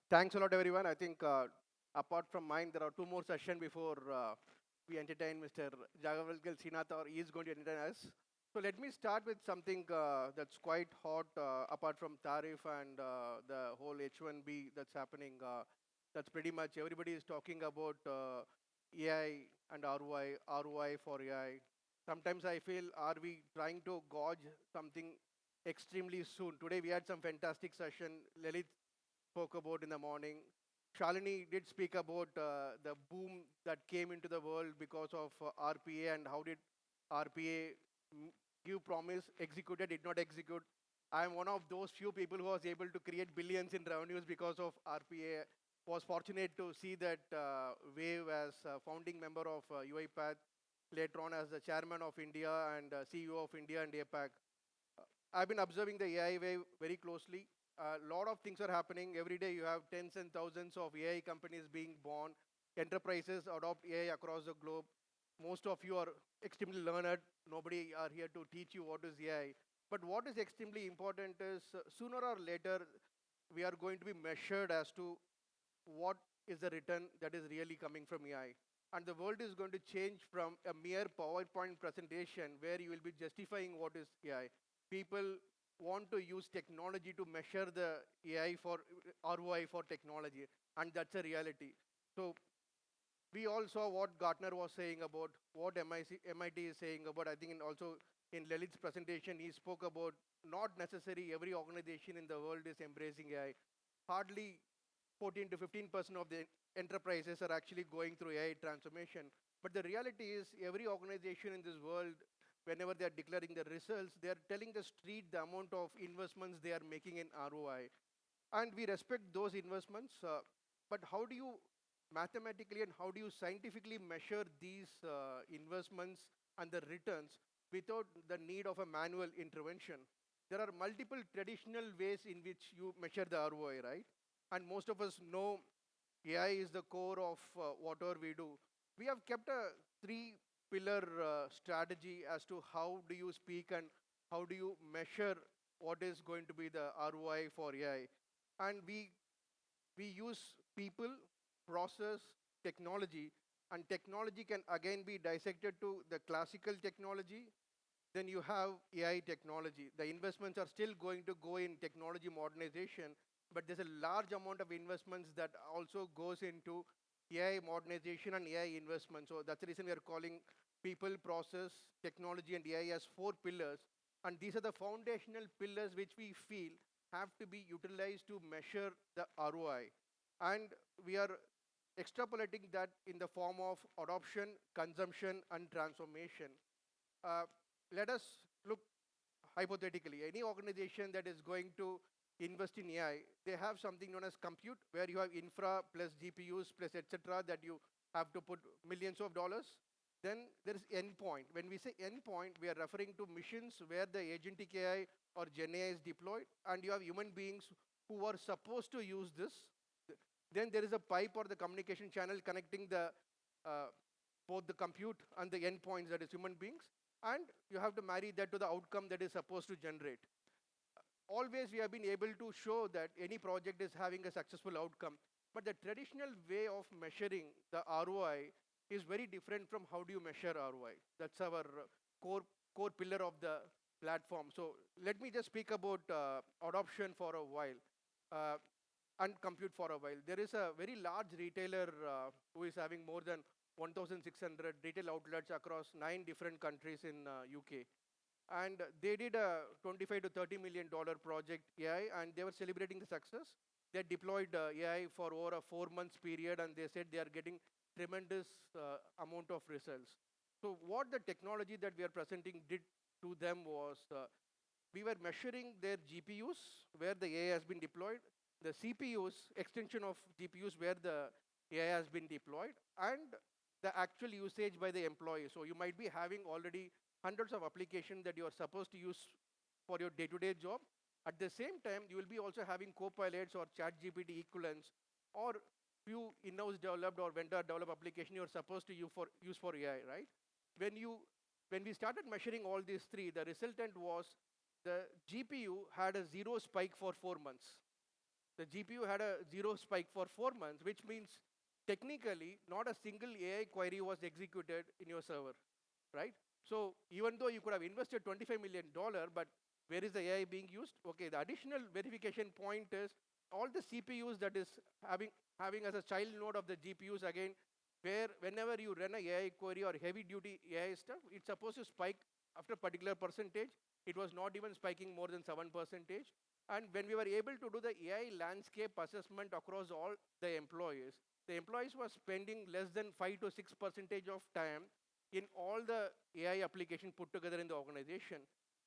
Thanks a lot, everyone. I think apart from mine, there are two more sessions before we entertain Mr. 𝗕𝗲𝗃𝗀 𝗫𝗟, or he is going to entertain us. So let me start with something that's quite hot, apart from tariff and the whole H1B that's happening. That's pretty much everybody is talking about AI and ROI for AI. Sometimes I feel, are we trying to gauge something extremely soon? Today we had some fantastic session. Lalit spoke about in the morning. Shalini did speak about the boom that came into the world because of RPA and how did RPA give promise, executed, did not execute. I am one of those few people who was able to create billions in revenues because of RPA. Was fortunate to see that Wave as a founding member of 𝗵𝗏𝗃, later on as the chairman of India and CEO of India and APAC. I've been observing the AI wave very closely. A lot of things are happening. Every day you have tens and thousands of AI companies being born. Enterprises adopt AI across the globe. Most of you are extremely learned. Nobody are here to teach you what is AI. But what is extremely important is sooner or later, we are going to be measured as to what is the return that is really coming from AI. And the world is going to change from a mere PowerPoint presentation where you will be justifying what is AI. People want to use technology to measure the AI for ROI for technology, and that's a reality. So we all saw what Gartner was saying about, what MIT is saying about. I think also in Lalit's presentation, he spoke about not necessarily every organization in the world is embracing AI. Hardly 14 to 15% of the enterprises are actually going through AI transformation. But the reality is every organization in this world, whenever they are declaring the results, they are telling the street the amount of investments they are making in ROI. And we respect those investments, but how do you mathematically and how do you scientifically measure these investments and the returns without the need of a manual intervention? There are multiple traditional ways in which you measure the ROI, right? And most of us know AI is the core of whatever we do. We have kept a three-pillar strategy as to how do you speak and how do you measure what is going to be the ROI for AI. And we use people, process, technology, and technology can again be dissected to the classical technology. Then you have AI technology. The investments are still going to go in technology modernization, but there's a large amount of investments that also goes into AI modernization and AI investment. So that's the reason we are calling people, process, technology, and AI as four pillars. And these are the foundational pillars which we feel have to be utilized to measure the ROI. And we are extrapolating that in the form of adoption, consumption, and transformation. Let us look hypothetically. Any organization that is going to invest in AI, they have something known as compute, where you have infra plus GPUs plus etc. that you have to put millions of dollars. Then there is endpoint. When we say endpoint, we are referring to missions where the agentic AI or Gen AI is deployed, and you have human beings who are supposed to use this. Then there is a pipe or the communication channel connecting the both the compute and the endpoints, that is human beings, and you have to marry that to the outcome that is supposed to generate. Always we have been able to show that any project is having a successful outcome, but the traditional way of measuring the ROI is very different from how do you measure ROI. That's our core pillar of the platform. So let me just speak about adoption for a while and compute for a while. There is a very large retailer who is having more than 1,600 retail outlets across 9 different countries in UK. And they did a $25 to $30 million project AI, and they were celebrating the success. They deployed AI for over a 4 months period, and they said they are getting tremendous amount of results. So what the technology that we are presenting did to them was, we were measuring their GPUs where the AI has been deployed, the CPUs, extension of GPUs where the AI has been deployed, and the actual usage by the employee. So you might be having already hundreds of applications that you are supposed to use for your day-to-day job. At the same time, you will be also having copilots or ChatGPT equivalents or few in-house developed or vendor developed application you are supposed to use for AI, right? When we started measuring all these three, the resultant was the GPU had a zero spike for 4 months. the GPU had a zero spike for 4 months, which means technically not a single AI query was executed in your server, right? So even though you could have invested $25 million, but where is the AI being used? Okay, the additional verification point is all the CPUs that is having as a child node of the GPUs again, where whenever you run a AI query or heavy duty AI stuff, it's supposed to spike after a particular percentage. It was not even spiking more than 7%. And when we were able to do the AI landscape assessment across all the employees were spending less than 5 to 6% of time in all the AI application put together in the organization.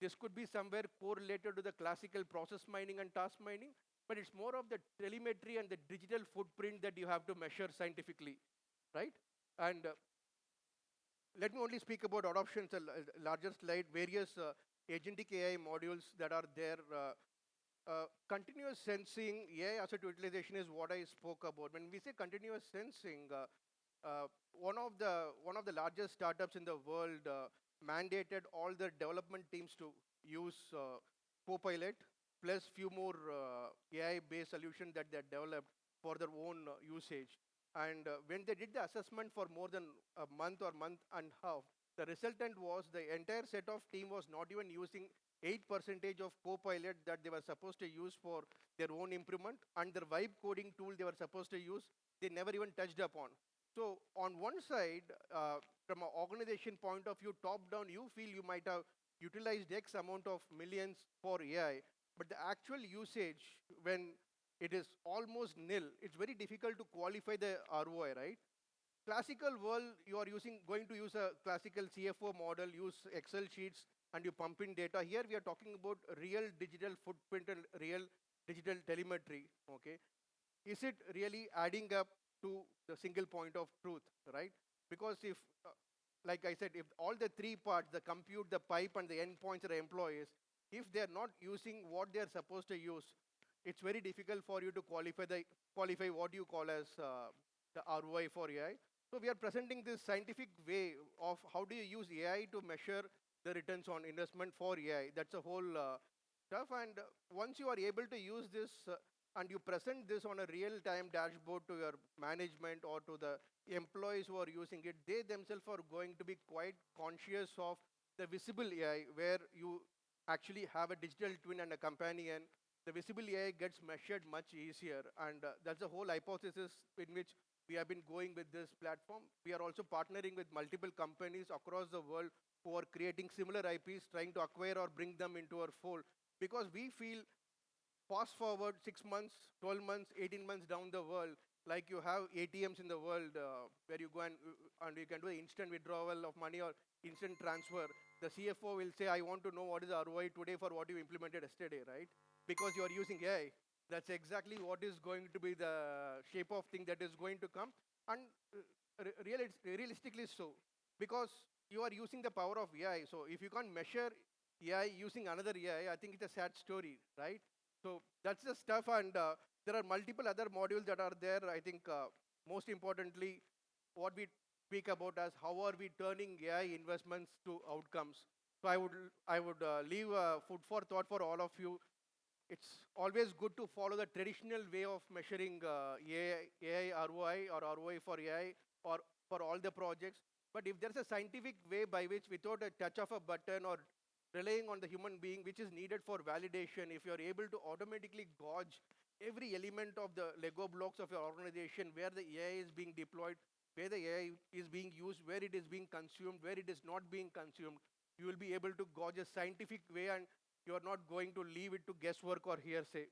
This could be somewhere correlated to the classical process mining and task mining, but it's more of the telemetry and the digital footprint that you have to measure scientifically, right? And let me only speak about adoptions, a larger slide, various agentic AI modules that are there. Continuous sensing, AI asset utilization is what I spoke about. When we say continuous sensing, one of the largest startups in the world mandated all the development teams to use Copilot plus few more AI-based solutions that they developed for their own usage. And when they did the assessment for more than a month or month and a half, the resultant was the entire set of team was not even using 8% of Copilot that they were supposed to use for their own improvement, and their vibe coding tool they were supposed to use, they never even touched upon. So on one side, from an organization point of view, top down, you feel you might have utilized X amount of millions for AI, but the actual usage, when it is almost nil, it's very difficult to qualify the ROI, right? Classical world, you are going to use a classical CFO model, use Excel sheets, and you pump in data. Here we are talking about real digital footprint and real digital telemetry, okay? Is it really adding up to the single point of truth, right? Because if, like I said, if all the three parts, the compute, the pipe, and the endpoints are employees, if they're not using what they're supposed to use, it's very difficult for you to qualify what you call as the ROI for AI. So we are presenting this scientific way of how do you use AI to measure the returns on investment for AI. That's a whole stuff. And once you are able to use this and you present this on a real-time dashboard to your management or to the employees who are using it, they themselves are going to be quite conscious of the visible AI, where you actually have a digital twin and a companion. The visible AI gets measured much easier, and that's the whole hypothesis in which we have been going with this platform. We are also partnering with multiple companies across the world who are creating similar IPs, trying to acquire or bring them into our fold, because we feel fast forward 6 months, 12 months, 18 months down the world, like you have ATMs in the world where you go and you can do instant withdrawal of money or instant transfer. The CFO will say, I want to know what is the ROI today for what you implemented yesterday, right? Because you are using AI. That's exactly what is going to be the shape of thing that is going to come. And realistically so, because you are using the power of AI. So if you can't measure AI using another AI, I think it's a sad story, right? So that's the stuff, and there are multiple other modules that are there. I think most importantly, what we speak about as how are we turning AI investments to outcomes. So I would leave food for thought for all of you. It's always good to follow the traditional way of measuring AI ROI or ROI for AI or for all the projects. But if there's a scientific way by which, without a touch of a button or relying on the human being, which is needed for validation, if you're able to automatically gauge every element of the Lego blocks of your organization, where the AI is being deployed, where the AI is being used, where it is being consumed, where it is not being consumed, you will be able to gauge a scientific way, and you are not going to leave it to guesswork or hearsay.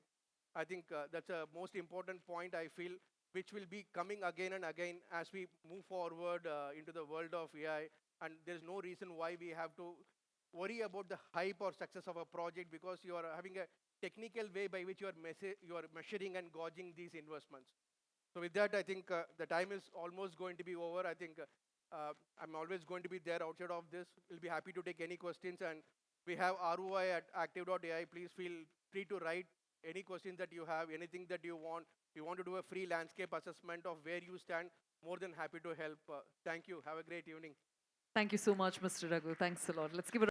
I think that's a most important point, I feel, which will be coming again and again as we move forward into the world of AI. And there's no reason why we have to worry about the hype or success of a project, because you are having a technical way by which you are measuring and gauging these investments. So with that, I think the time is almost going to be over. I think I'm always going to be there outside of this. We'll be happy to take any questions, and we have ROI at Activ.ai. Please feel free to write any questions that you have, anything that you want. If you want to do a free landscape assessment of where you stand, more than happy to help. Thank you. Have a great evening. Thank you so much, Mr. Raghu. Thanks a lot. Let's give it